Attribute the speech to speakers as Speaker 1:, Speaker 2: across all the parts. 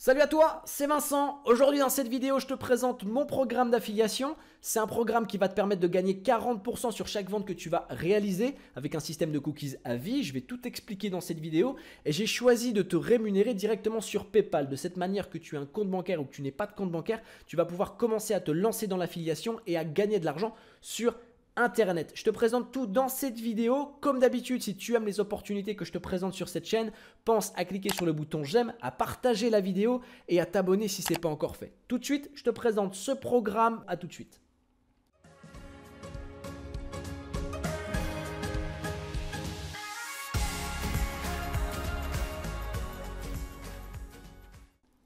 Speaker 1: Salut à toi, c'est Vincent. Aujourd'hui dans cette vidéo, je te présente mon programme d'affiliation. C'est un programme qui va te permettre de gagner 40% sur chaque vente que tu vas réaliser avec un système de cookies à vie. Je vais tout expliquer dans cette vidéo et j'ai choisi de te rémunérer directement sur PayPal. De cette manière que tu as un compte bancaire ou que tu n'aies pas de compte bancaire, tu vas pouvoir commencer à te lancer dans l'affiliation et à gagner de l'argent sur Internet. Je te présente tout dans cette vidéo. Comme d'habitude, si tu aimes les opportunités que je te présente sur cette chaîne, pense à cliquer sur le bouton j'aime, à partager la vidéo et à t'abonner si ce n'est pas encore fait. Tout de suite, je te présente ce programme. À tout de suite.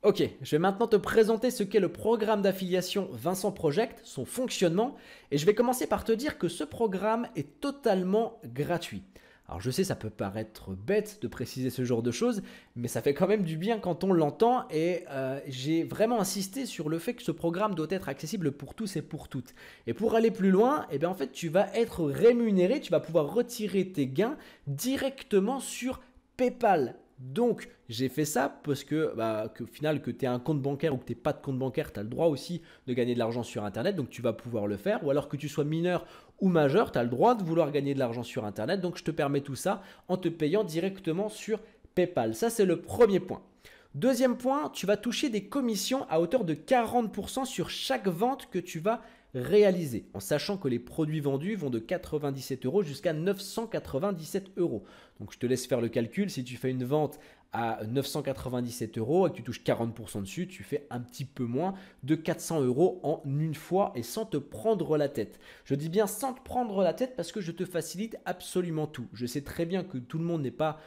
Speaker 1: Ok, je vais maintenant te présenter ce qu'est le programme d'affiliation Vincent Project, son fonctionnement, et je vais commencer par te dire que ce programme est totalement gratuit. Alors je sais, ça peut paraître bête de préciser ce genre de choses, mais ça fait quand même du bien quand on l'entend et j'ai vraiment insisté sur le fait que ce programme doit être accessible pour tous et pour toutes. Et pour aller plus loin, eh bien en fait tu vas être rémunéré, tu vas pouvoir retirer tes gains directement sur PayPal. Donc, j'ai fait ça parce que, au final, que tu aies un compte bancaire ou que tu n'aies pas de compte bancaire, tu as le droit aussi de gagner de l'argent sur Internet. Donc, tu vas pouvoir le faire. Ou alors que tu sois mineur ou majeur, tu as le droit de vouloir gagner de l'argent sur Internet. Donc, je te permets tout ça en te payant directement sur PayPal. Ça, c'est le premier point. Deuxième point, tu vas toucher des commissions à hauteur de 40% sur chaque vente que tu vas réaliser, en sachant que les produits vendus vont de 97 € jusqu'à 997 €. Donc je te laisse faire le calcul. Si tu fais une vente à 997 € et que tu touches 40% dessus, tu fais un petit peu moins de 400 € en une fois et sans te prendre la tête. Je dis bien sans te prendre la tête parce que je te facilite absolument tout. Je sais très bien que tout le monde n'est pas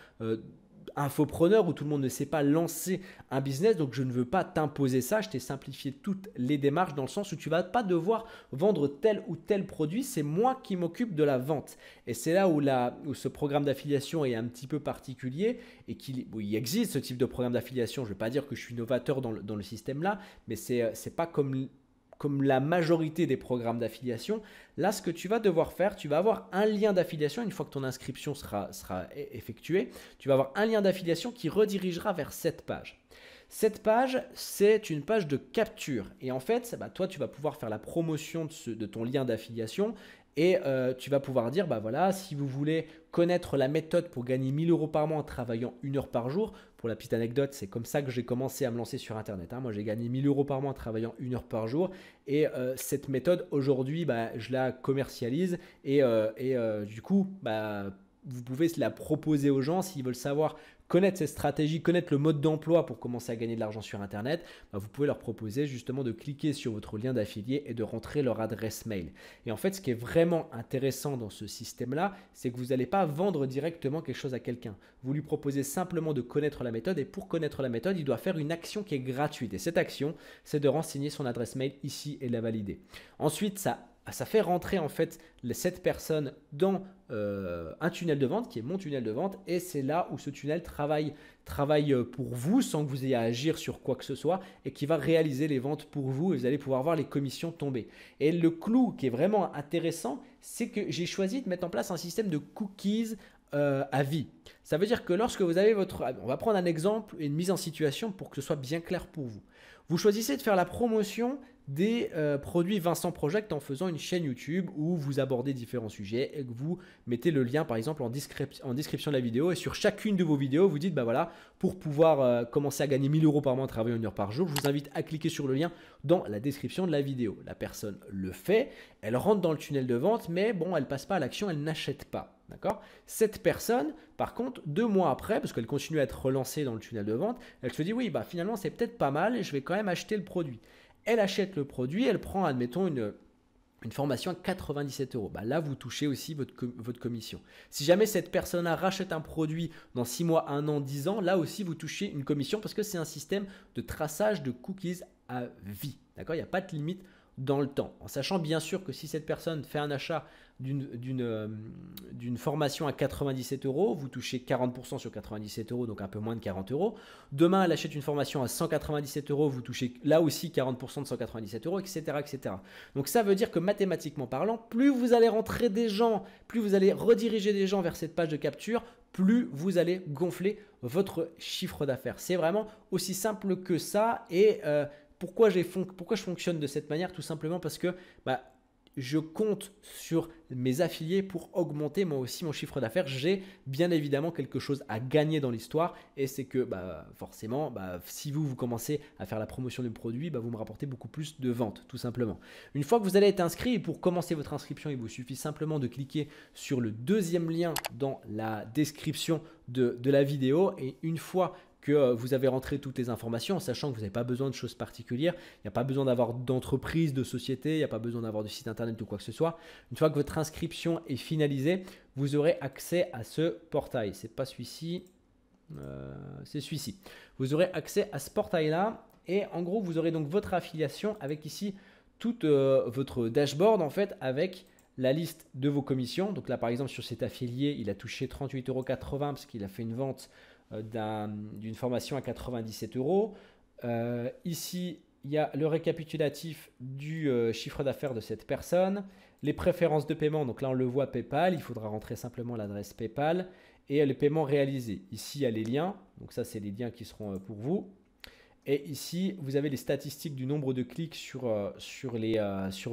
Speaker 1: infopreneur ou tout le monde ne sait pas lancer un business, donc je ne veux pas t'imposer ça. Je t'ai simplifié toutes les démarches dans le sens où tu ne vas pas devoir vendre tel ou tel produit, c'est moi qui m'occupe de la vente. Et c'est là où ce programme d'affiliation est un petit peu particulier et il existe ce type de programme d'affiliation. Je ne vais pas dire que je suis novateur dans le système là, mais c'est pas comme la majorité des programmes d'affiliation. Là, ce que tu vas devoir faire, tu vas avoir un lien d'affiliation une fois que ton inscription sera effectuée. Tu vas avoir un lien d'affiliation qui redirigera vers cette page. Cette page, c'est une page de capture. Et en fait, toi, tu vas pouvoir faire la promotion de ton lien d'affiliation et tu vas pouvoir dire, voilà, si vous voulez connaître la méthode pour gagner 1000 € par mois en travaillant 1 heure par jour. Pour la petite anecdote, c'est comme ça que j'ai commencé à me lancer sur Internet. Moi, j'ai gagné 1000 € par mois en travaillant 1 heure par jour. Et cette méthode, aujourd'hui, je la commercialise. Et du coup, vous pouvez la proposer aux gens s'ils veulent savoir connaître cette stratégie, connaître le mode d'emploi pour commencer à gagner de l'argent sur Internet. Vous pouvez leur proposer justement de cliquer sur votre lien d'affilié et de rentrer leur adresse mail. Et en fait, ce qui est vraiment intéressant dans ce système-là, c'est que vous n'allez pas vendre directement quelque chose à quelqu'un. Vous lui proposez simplement de connaître la méthode et pour connaître la méthode, il doit faire une action qui est gratuite. Et cette action, c'est de renseigner son adresse mail ici et la valider. Ensuite, ça fait rentrer en fait cette personne dans un tunnel de vente qui est mon tunnel de vente et c'est là où ce tunnel travaille pour vous sans que vous ayez à agir sur quoi que ce soit et qui va réaliser les ventes pour vous et vous allez pouvoir voir les commissions tomber. Et le clou qui est vraiment intéressant, c'est que j'ai choisi de mettre en place un système de cookies à vie. Ça veut dire que lorsque vous avez on va prendre un exemple et une mise en situation pour que ce soit bien clair pour vous. Vous choisissez de faire la promotion des produits Vincent Project en faisant une chaîne YouTube où vous abordez différents sujets et que vous mettez le lien par exemple en description de la vidéo et sur chacune de vos vidéos vous dites voilà, pour pouvoir commencer à gagner 1000 € par mois en travaillant 1 heure par jour, je vous invite à cliquer sur le lien dans la description de la vidéo. La personne le fait, elle rentre dans le tunnel de vente mais bon, elle passe pas à l'action, elle n'achète pas. D'accord ? Cette personne, par contre, 2 mois après, parce qu'elle continue à être relancée dans le tunnel de vente, elle se dit oui, finalement c'est peut-être pas mal et je vais quand même acheter le produit. Elle achète le produit, elle prend, admettons, une formation à 97 €. Là, vous touchez aussi votre commission. Si jamais cette personne-là rachète un produit dans 6 mois, 1 an, 10 ans, là aussi, vous touchez une commission parce que c'est un système de traçage de cookies à vie. D'accord ? Il n'y a pas de limite dans le temps. En sachant bien sûr que si cette personne fait un achat d'une formation à 97 €, vous touchez 40% sur 97 €, donc un peu moins de 40 €. Demain, elle achète une formation à 197 €, vous touchez là aussi 40% de 197 €, etc., etc. Donc ça veut dire que mathématiquement parlant, plus vous allez rentrer des gens, plus vous allez rediriger des gens vers cette page de capture, plus vous allez gonfler votre chiffre d'affaires. C'est vraiment aussi simple que ça. Et pourquoi je fonctionne de cette manière? Tout simplement parce que je compte sur mes affiliés pour augmenter moi aussi mon chiffre d'affaires. J'ai bien évidemment quelque chose à gagner dans l'histoire et c'est que forcément, si vous commencez à faire la promotion du produit, vous me rapportez beaucoup plus de ventes tout simplement. Une fois que vous allez être inscrit, et pour commencer votre inscription, il vous suffit simplement de cliquer sur le deuxième lien dans la description de la vidéo et une fois que vous avez rentré toutes les informations, en sachant que vous n'avez pas besoin de choses particulières, il n'y a pas besoin d'avoir d'entreprise, de société, il n'y a pas besoin d'avoir de site internet ou quoi que ce soit. Une fois que votre inscription est finalisée, vous aurez accès à ce portail. C'est pas celui-ci, c'est celui-ci. Vous aurez accès à ce portail-là et en gros, vous aurez donc votre affiliation avec ici toute votre dashboard en fait avec la liste de vos commissions. Donc là, par exemple, sur cet affilié, il a touché 38,80 € parce qu'il a fait une vente d'une formation à 97 €. Ici, il y a le récapitulatif du chiffre d'affaires de cette personne, les préférences de paiement. Donc là, on le voit PayPal. Il faudra rentrer simplement l'adresse PayPal et les paiements réalisés. Ici, il y a les liens. Donc ça, c'est les liens qui seront pour vous. Et ici, vous avez les statistiques du nombre de clics sur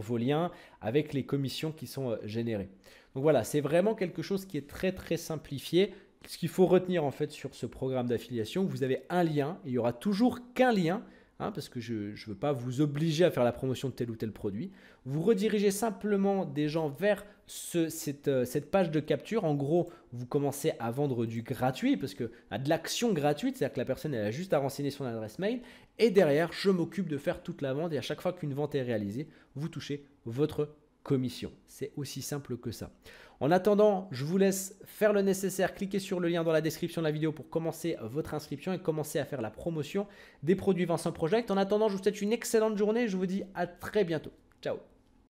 Speaker 1: vos liens avec les commissions qui sont générées. Donc voilà, c'est vraiment quelque chose qui est très, très simplifié. Ce qu'il faut retenir en fait sur ce programme d'affiliation, vous avez un lien et il n'y aura toujours qu'un lien parce que je ne veux pas vous obliger à faire la promotion de tel ou tel produit. Vous redirigez simplement des gens vers cette page de capture. En gros, vous commencez à vendre du gratuit parce que de l'action gratuite, c'est-à-dire que la personne elle a juste à renseigner son adresse mail et derrière, je m'occupe de faire toute la vente et à chaque fois qu'une vente est réalisée, vous touchez votre commission. C'est aussi simple que ça. En attendant, je vous laisse faire le nécessaire. Cliquez sur le lien dans la description de la vidéo pour commencer votre inscription et commencer à faire la promotion des produits Vincent Project. En attendant, je vous souhaite une excellente journée et je vous dis à très bientôt. Ciao.